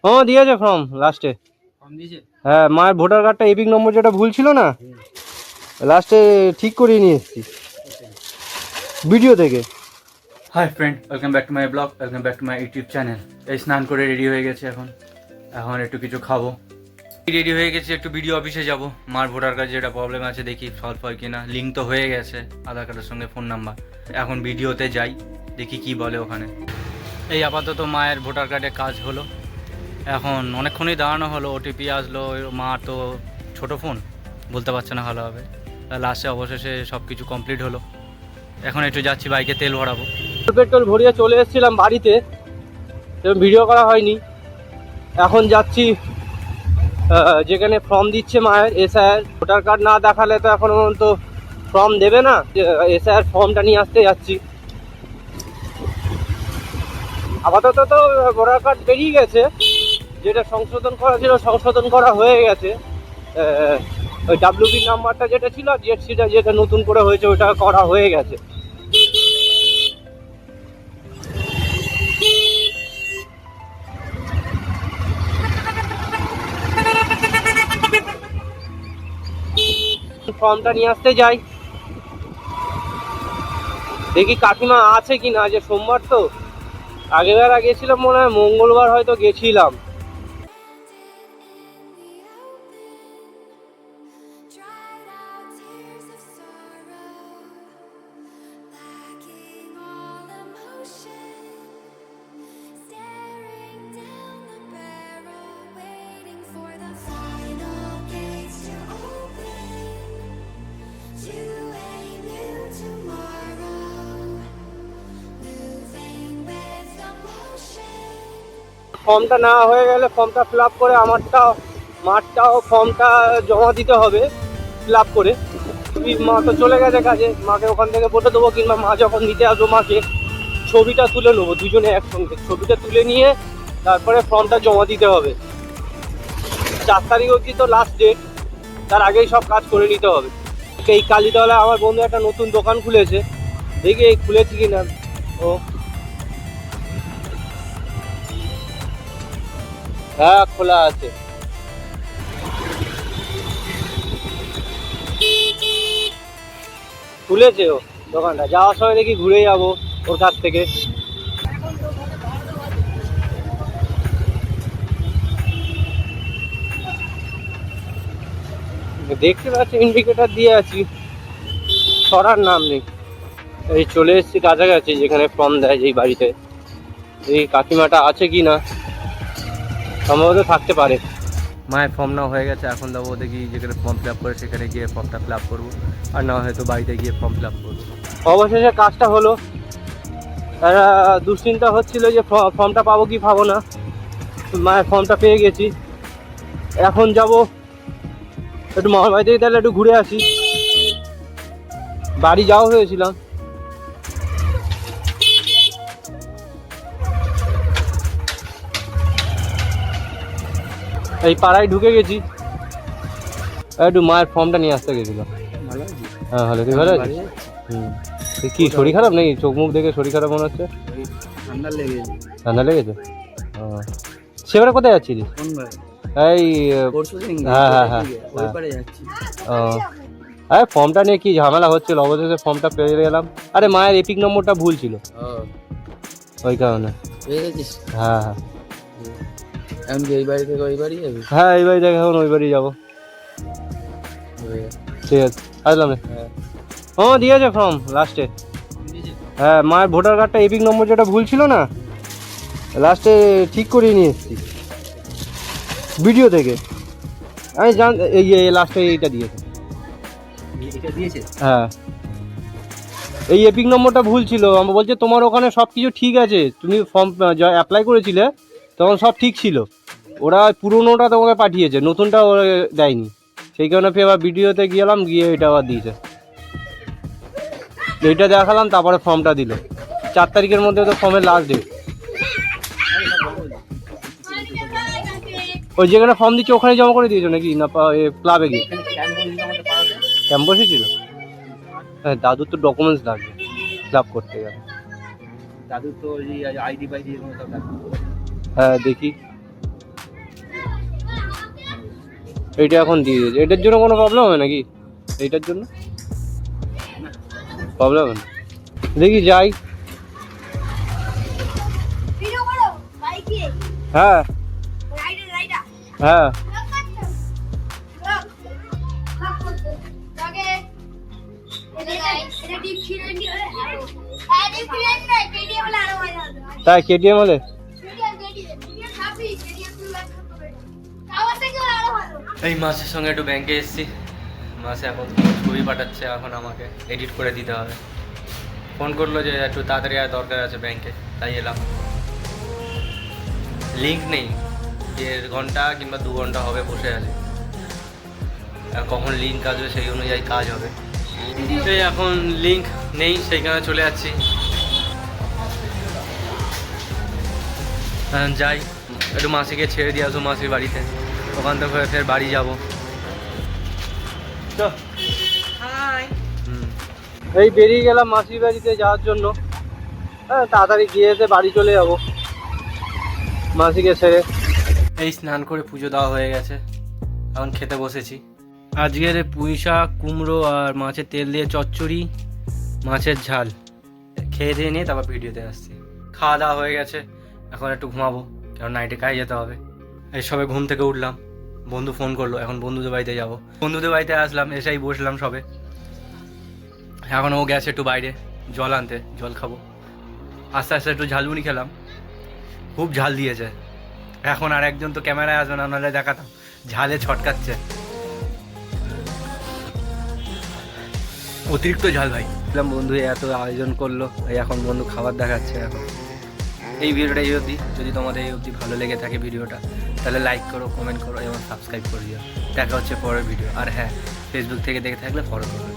হ্যাঁ দিয়েছে ফর্ম লাস্টে। হ্যাঁ মায়ের ভোটার কার্ডটা এপিক নম্বর যেটা ভুল ছিল না, লাস্টে ঠিক করিয়ে নিয়ে এসেছি ভিডিও থেকে। Hi friend, welcome back to my blog, welcome back to my YouTube channel. এই স্নান করে রেডি হয়ে গেছে, এখন একটু কিছু খাবো। রেডি হয়ে গেছে, একটু বিডিও অফিসে যাব। মার ভোটার কার্ড যেটা প্রবলেম আছে দেখি সলভ হয় কিনা। লিঙ্ক তো হয়ে গেছে আধার কার্ডের সঙ্গে ফোন নাম্বার। এখন ভিডিওতে যাই, দেখি কি বলে ওখানে। এই আপাতত মায়ের ভোটার কার্ডে কাজ হলো। এখন অনেকক্ষণই দাঁড়ানো হলো, ওটিপি আসলো। মা তো ছোটো ফোন বলতে পারছে না ভালোভাবে। লাস্টে অবশেষে সব কিছু কমপ্লিট হলো। এখন একটু যাচ্ছি বাইকে তেল ভরাবো। পেট্রোল ভরিয়ে চলে এসেছিলাম বাড়িতে, ভিডিও করা হয়নি। এখন যাচ্ছি যেখানে ফর্ম দিচ্ছে মায়ের এসআইআর। ভোটার কার্ড না দেখালে তো এখনো পর্যন্ত ফর্ম দেবে না। এসআইআর ফর্মটা নিয়ে আসতে যাচ্ছি। আপাতত তো ভোটার কার্ড বেরিয়ে গেছে, যেটা সংশোধন করা ছিল সংশোধন করা হয়ে গেছে। ওই ডাব্লিউবি নাম্বারটা যেটা ছিল আর জিএসটিটা যেটা নতুন করে হয়েছে ওটা করা হয়ে গেছে। ফর্মটা নিয়ে আসতে যাই, দেখি কাকিমা আছে কিনা। যে সোমবার তো, আগেবার গেছিলাম মনে হয় মঙ্গলবার হয়তো গেছিলাম। ফর্মটা না হয়ে গেলে ফর্মটা ফিল আপ করে মারটাও ফর্মটা জমা দিতে হবে ফিল আপ করে। মা তো চলে গেছে কাজে, মাকে ওখান থেকে বলে দেবো, কিংবা মা যখন নিতে আসবো মাকে ছবিটা তুলে নেবো দুজনে একসঙ্গে। ছবিটা তুলে নিয়ে তারপরে ফর্মটা জমা দিতে হবে। 4 তারিখ অবধি তো লাস্ট ডেট, তার আগেই সব কাজ করে নিতে হবে। এই কালীতলায় আমার বন্ধু একটা নতুন দোকান খুলেছে, দেখি খুলেছি কিনা। ও হ্যাঁ খোলা আছে। খুলেছে ও দোকানটা, যাওয়ার সময় দেখি ঘুরে যাবো ওর কাছ থেকে। দেখতে পাচ্ছি ইন্ডিকেটার দিয়ে আছি, সরার নাম নেই। এই চলে এসেছি কাছাকাছি যেখানে ফর্ম দেয় যেই বাড়িতে। এই কাকিমাটা আছে কি না, সম্ভবত থাকতে পারে। মায়ের ফর্ম না হয়ে গেছে, এখন যাবো দেখি যেখানে ফর্ম ফিল আপ করে সেখানে গিয়ে ফর্মটা ফিল আপ করবো, আর না হয়তো বাড়িতে গিয়ে ফর্ম ফিল আপ করবো। অবশেষে কাজটা হলো। দুশ্চিন্তা হচ্ছিল যে ফর্মটা পাবো কি পাবো না। মায়ের ফর্মটা পেয়ে গেছি। এখন যাব একটু মামার বাড়ি থেকে, তাহলে একটু ঘুরে আসি। বাড়ি যাওয়া হয়েছিলাম। এই পাড়ায় ঢুকে গেছি, একটু মায়ের ফর্মটা নিয়ে আসতে গেছিলাম। হ্যাঁ ভালো, তুই ভালো আছিস? কি শরীর খারাপ নাকি? চোখ মুখ দেখে শরীর খারাপ মনে হচ্ছে। ঠান্ডা লেগেছে? সেবারে কোথায় যাচ্ছিস? এই হ্যাঁ হ্যাঁ হ্যাঁ আরে ফর্মটা নিয়ে কি ঝামেলা হচ্ছিল, অবশেষে ফর্মটা পেয়ে গেলাম। আরে মায়ের এপিক নম্বরটা ভুল ছিল, ওই কারণে। হ্যাঁ হ্যাঁ এই বাড়ি থেকে ওই বাড়ি যাবি? হ্যাঁ এই বাড়ি থেকে এখন ওই বাড়ি যাবো। ঠিক আছে, আসলাম। হ্যাঁ দিয়েছে ফর্ম লাস্টে। হ্যাঁ মায়ের ভোটার কার্ডটা এপিক নম্বর যেটা ভুল ছিল না, লাস্টে ঠিক করিয়ে নিয়ে এসেছি ভিডিও থেকে। আমি এই লাস্টে এইটা দিয়েছে। হ্যাঁ এই এপিক নম্বরটা ভুল ছিল। আমার বলছে তোমার ওখানে সব কিছু ঠিক আছে, তুমি ফর্ম অ্যাপ্লাই করেছিলে তখন সব ঠিক ছিল, ওরা পুরোনোটা তোমাকে পাঠিয়েছে, নতুনটা ওরা দেয়নি। সেই কারণে ফের আবার ভিডিওতে গেলাম, গিয়ে এটা আবার দিয়েছে। এইটা দেখালাম, তারপরে ফর্মটা দিল। 4 তারিখের মধ্যে তো ফর্মের লাস্ট ডেট। ওই যেখানে ফর্ম দিচ্ছে ওখানে জমা করে দিয়েছো নাকি, না ক্লাবে গিয়ে ক্যাম্প বসেছিল? হ্যাঁ দাদুর তো ডকুমেন্টস লাগবে ক্লাব করতে গেলে। দাদু তো আইডি বাইডি। হ্যাঁ দেখি এইটা এখন দিয়ে দিয়েছে, এটার জন্য কোনো প্রবলেম হবে নাকি? এইটার জন্য প্রবলেম হবে না, দেখি যাই। হ্যাঁ হ্যাঁ তাই কেটিএম হলে এই মাসের সঙ্গে একটু ব্যাংকে এসেছি, মাসে এখন ছবি পাঠাচ্ছে, এখন আমাকে এডিট করে দিতে হবে। ফোন করলো যে একটু তাড়াতাড়ি আর দরকার আছে ব্যাংকে, তাই এলাম। লিঙ্ক নেই, 1.5 ঘন্টা কিংবা 2 ঘন্টা হবে বসে আছে, আর কখন লিঙ্ক আসবে সেই অনুযায়ী কাজ হবে। এই এখন লিঙ্ক নেই, সেইখানে চলে যাচ্ছি। যাই একটু মাসিকে ছেড়ে দিয়ে আসবো মাসির বাড়িতে, ওখান থেকে ফের বাড়ি যাবো। এই বেরিয়ে গেলাম মাসির বাড়িতে যাওয়ার জন্য। হ্যাঁ তাড়াতাড়ি গিয়ে এসে বাড়ি চলে যাব মাসিকে ছেড়ে। এই স্নান করে পুজো দেওয়া হয়ে গেছে, এখন খেতে বসেছি। আজকের পুঁই শাক, কুমড়ো আর মাছের তেল দিয়ে চচ্চড়ি, মাছের ঝাল। খেয়ে দিয়ে নিয়ে তারপর ভিডিওতে আসছি। খাওয়া দাওয়া হয়ে গেছে, এখন একটু ঘুমাবো, কারণ নাইটে কাজে যেতে হবে। এই সবে ঘুম থেকে উঠলাম, বন্ধু ফোন করলো, এখন বন্ধুদের বাড়িতে যাব। বন্ধুদের বাড়িতে আসলাম, এসেই বসলাম সবে। এখন ও গেছে একটু বাইরে জল আনতে, জল খাবো। আস্তে আস্তে একটু ঝালমুড়ি খেলাম, খুব ঝাল দিয়েছে। এখন আর একজন তো ক্যামেরায় আসবে না, নাহলে দেখাতাম। ঝালে ছটকাচ্ছে, অতিরিক্ত ঝাল ভাই। বন্ধু এত আয়োজন করলো, এই এখন বন্ধু খাবার দেখাচ্ছে। এখন এই ভিডিওটা এই অবধি। যদি তোমাদের এই অবধি ভালো লেগে থাকে ভিডিওটা, তাহলে লাইক করো, কমেন্ট করো এবং সাবস্ক্রাইব করে দিও। দেখা হচ্ছে পরের ভিডিও। আর হ্যাঁ, ফেসবুক থেকে দেখে থাকলে ফলো করো।